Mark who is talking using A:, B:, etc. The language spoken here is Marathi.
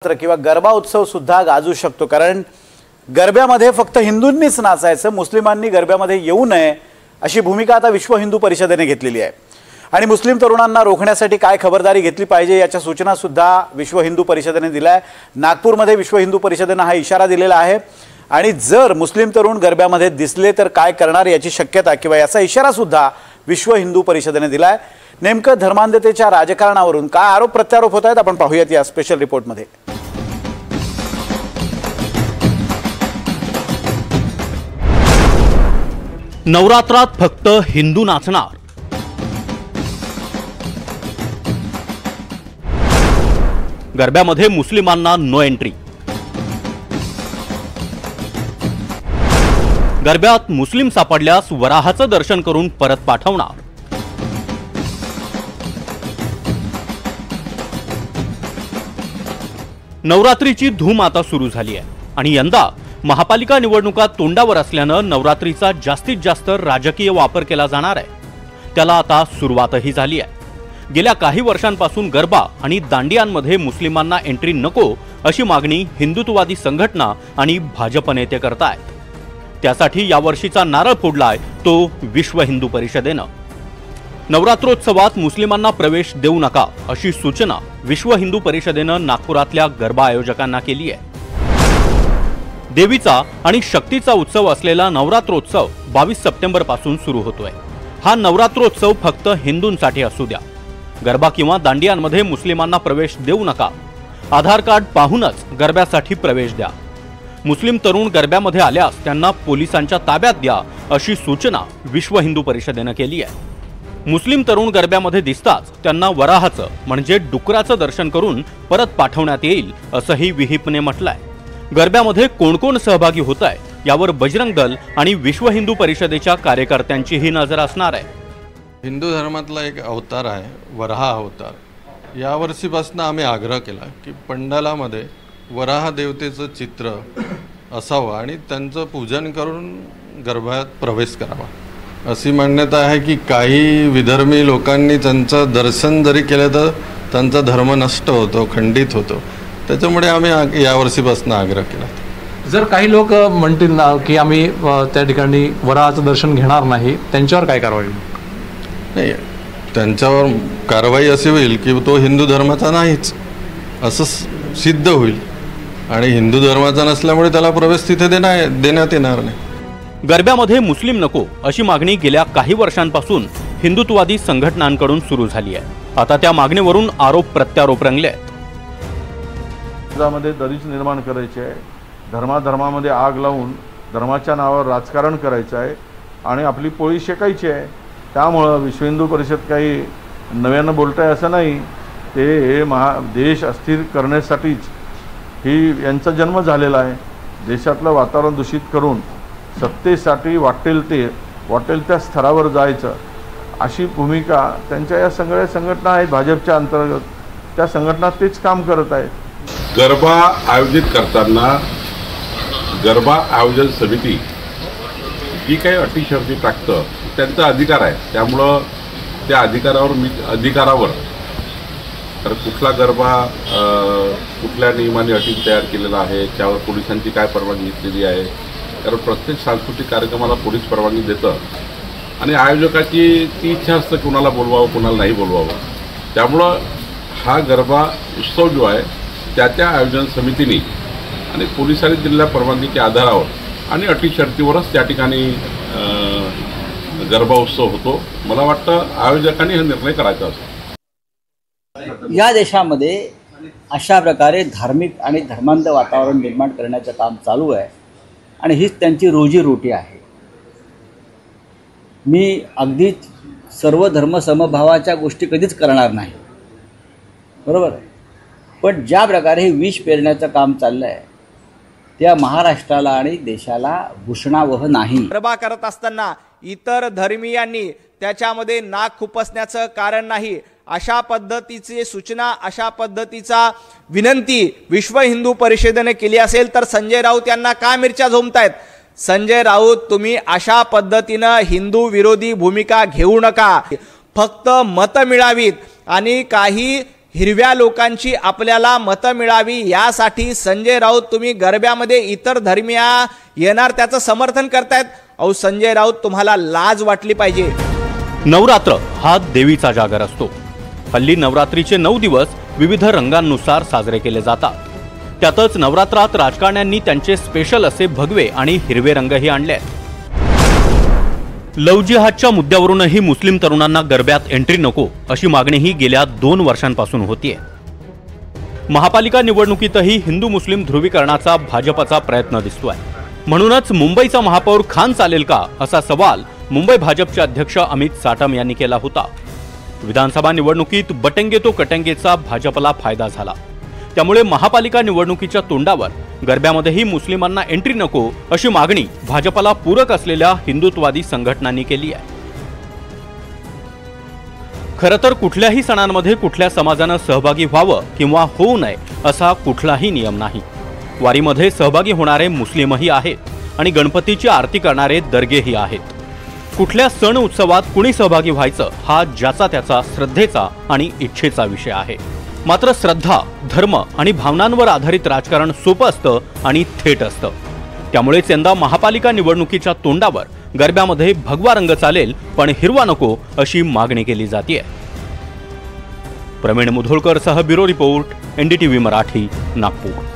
A: किंवा गरबा उत्सव सुद्धा गाजू शकतो, कारण गरब्यामध्ये फक्त हिंदूंनीच नाचायचं, मुस्लिमांनी गरब्यामध्ये येऊ नये अशी भूमिका आता विश्व हिंदू परिषदेने घेतलेली आहे। आणि मुस्लिम तरुणांना रोखण्यासाठी काय खबरदारी घेतली पाहिजे याच्या सूचना सुद्धा विश्व हिंदू परिषदेने दिल्या आहे। नागपूरमध्ये विश्व हिंदू परिषदेने हा इशारा दिलेला आहे आणि जर मुस्लिम तरुण गरब्यामध्ये दिसले तर काय करणार याची शक्यता किंवा याचा इशारा सुद्धा विश्व हिंदू परिषदेने दिला आहे। नेमकं धर्मांधतेच्या राजकारणावरून काय आरोप प्रत्यारोप होत आहेत आपण पाहूयात या स्पेशल रिपोर्टमध्ये।
B: नवरात्रात फक्त हिंदू नाचणार, गरब्यामध्ये मुस्लिमांना नो एंट्री, गरब्यात मुस्लिम सापडल्यास वराहाचं दर्शन करून परत पाठवणार। नवरात्रीची धूम आता सुरू झाली आहे आणि यंदा महापालिका निवडणुका तोंडावर असल्यानं नवरात्रीचा जास्तीत जास्त राजकीय वापर केला जाणार आहे। त्याला आता सुरुवातही झाली आहे। गेल्या काही वर्षांपासून गरबा आणि दांडियांमध्ये मुस्लिमांना एंट्री नको अशी मागणी हिंदुत्ववादी संघटना आणि भाजप नेते करतायत। त्यासाठी यावर्षीचा नारळ फोडलाय तो विश्व हिंदू परिषदेनं। नवरात्रोत्सवात मुस्लिमांना प्रवेश देऊ नका अशी सूचना विश्व हिंदू परिषदेनं नागपुरातल्या गरबा आयोजकांना केली आहे। देवीचा आणि शक्तीचा उत्सव असलेला नवरात्रोत्सव 22 सप्टेंबर पासून सुरू होतोय। हा नवरात्रोत्सव फक्त हिंदूंसाठी असू द्या। गरबा किंवा दांडियांमध्ये मुस्लिमांना प्रवेश देऊ नका। आधार कार्ड पाहूनच गरब्यासाठी प्रवेश द्या। मुस्लिम तरुण गरब्यामध्ये आल्यास त्यांना पोलिसांच्या ताब्यात द्या अशी सूचना विश्व हिंदू परिषदेनं केली आहे। मुस्लिम तरुण गरब्यामध्ये दिसताच त्यांना वराहाचं म्हणजे डुकराचं दर्शन करून परत पाठवण्यात येईल असंही विहिपने म्हटलंय। गरब्यामध्ये कोण कोण सहभागी होत आहे यावर बजरंग दल आणि विश्व हिंदू परिषदेच्या कार्यकर्त्यांचीही नजर असणार आहे।
C: हिंदू धर्मातला एक अवतार आहे वराह अवतार। यावर्षीपासून आम्ही आग्रह केला की पंडालामध्ये वराह देवतेचं चित्र असावं आणि त्यांचं पूजन करून गरब्यात प्रवेश करावा अशी मान्यता आहे की काही विधर्मी लोकांनी त्यांचं दर्शन जरी केलं तर त्यांचा धर्म नष्ट होतो, खंडित होतो। त्याच्यामुळे आम्ही यावर्षीपासून आग्रह केला।
D: जर काही लोक म्हणतील ना की आम्ही त्या ठिकाणी वराहाचं दर्शन घेणार नाही, त्यांच्यावर काय कारवाई?
C: नाही, त्यांच्यावर कारवाई अशी होईल की तो हिंदू धर्माचा नाहीच असं सिद्ध होईल आणि हिंदू धर्माचा नसल्यामुळे त्याला प्रवेश तिथे देण्यात येणार नाही।
B: गरब्यामध्ये मुस्लिम नको अशी मागणी गेल्या काही वर्षांपासून हिंदुत्ववादी संघटनांकडून सुरू झाली आहे। आता त्या मागणीवरून आरोप प्रत्यारोप रंगले आहेत।
E: मध्ये दरीच निर्माण करायची आहे, धर्मामध्ये आग लावून धर्माच्या नावावर राजकारण करायचं आहे आणि आपली पोळी शेकायची आहे। त्यामुळं विश्व हिंदू परिषद काही नव्यानं बोलत आहे असं नाही, ते देश अस्थिर करण्यासाठीच ही यांचा जन्म झालेला आहे। देशातलं वातावरण दूषित करून सत्तेसाठी वाटेल त्या स्तरावर जायचं अशी भूमिका त्यांच्या या सगळ्या संघटना आहेत भाजपच्या अंतर्गत, त्या संघटना तेच काम करत आहेत।
F: गरबा आयोजित करताना गरबा आयोजन समिती जी काही अटी शर्ती टाकतं त्यांचा अधिकार आहे, त्यामुळं त्या अधिकारावर तर कुठला गरबा कुठल्या नियमाने अटी तयार केलेला आहे, त्यावर पोलिसांची काय परवानगी घेतलेली आहे, कारण प्रत्येक सांस्कृतिक कार्यक्रमाला पोलीस परवानगी देतं आणि आयोजकाची ती इच्छा असतं कुणाला बोलवावं कुणाला नाही बोलवावं। त्यामुळं हा गरबा उत्सव जो आहे त्या आयोजन समितीने आणि पोलिसांनी दिलेल्या परवानगीच्या आधारावर आणि अटी शर्तीवरच त्या ठिकाणी गरबा उत्सव होतो। मला वाटतं आयोजकांनी हा निर्णय करायचा असतो।
G: या देशामध्ये अशा प्रकारे धार्मिक आणि धर्मांध वातावरण निर्माण करण्याचं काम चालू आहे आणि हीच त्यांची रोजीरोटी आहे। मी अगदीच सर्व धर्म समभावाच्या गोष्टी कधीच करणार नाही, बरोबर आहे, पण ज्या प्रकारे हे विष पेरण्याचं काम चाललं आहे त्या महाराष्ट्राला आणि देशाला भूषणावह नाही।
H: गरबा करत असताना इतर धर्मीयांनी त्याच्यामध्ये नाक खुपसण्याचं कारण नाही अशा पद्धतीची सूचना, अशा पद्धतीचा विनंती विश्व हिंदू परिषदेने केली असेल तर संजय राऊत यांना का मिरच्या झोंबतायत? संजय राऊत, तुम्ही अशा पद्धतीनं हिंदू विरोधी भूमिका घेऊ नका। फक्त मतं मिळावीत आणि काही हिरव्या लोकांची आपल्याला मतं मिळावी यासाठी संजय राऊत तुम्ही गरब्यामध्ये इतर धर्मीय येणार त्याचं समर्थन करतायत। अहो संजय राऊत, तुम्हाला लाज वाटली पाहिजे।
B: नवरात्र हा देवीचा जागर असतो। हल्ली नवरात्रीचे 9 दिवस विविध रंगांनुसार साजरे केले जातात। त्यातच नवरात्रात राजकारण्यांनी त्यांचे स्पेशल असे भगवे आणि हिरवे रंगही आणले आहेत। लव्ह जिहादच्या मुद्द्यावरूनही मुस्लिम तरुणांना गरब्यात एंट्री नको अशी मागणीही गेल्या 2 वर्षांपासून होतीये। महापालिका निवडणुकीतही हिंदू मुस्लिम ध्रुवीकरणाचा भाजपचा प्रयत्न दिसतोय। म्हणूनच मुंबईचा महापौर खान चालेल का असा सवाल मुंबई भाजपचे अध्यक्ष अमित साटम यांनी केला होता। विधानसभा निवडणुकीत बटेंगे तो कटेंगेचा भाजपला फायदा झाला। त्यामुळे महापालिका निवडणुकीच्या तोंडावर गरब्यामध्येही मुस्लिमांना एंट्री नको अशी मागणी भाजपला पूरक असलेल्या हिंदुत्ववादी संघटनांनी केली आहे। खरं तर कुठल्याही सणांमध्ये कुठल्या समाजानं सहभागी व्हावं किंवा होऊ नये असा कुठलाही नियम नाही। वारीमध्ये सहभागी होणारे मुस्लिमही आहेत आणि गणपतीची आरती करणारे दर्गेही आहेत। कुठल्या सण उत्सवात कुणी सहभागी व्हायचं हा ज्याचा त्याचा श्रद्धेचा आणि इच्छेचा विषय आहे। मात्र श्रद्धा, धर्म आणि भावनांवर आधारित राजकारण सोपं असतं आणि थेट असतं। त्यामुळेच यंदा महापालिका निवडणुकीच्या तोंडावर गरब्यामध्ये भगवा रंग चालेल पण हिरवा नको अशी मागणी केली जाते। प्रवीण मुधोळकर सह bureau report, NDTV Marathi, Nagpur.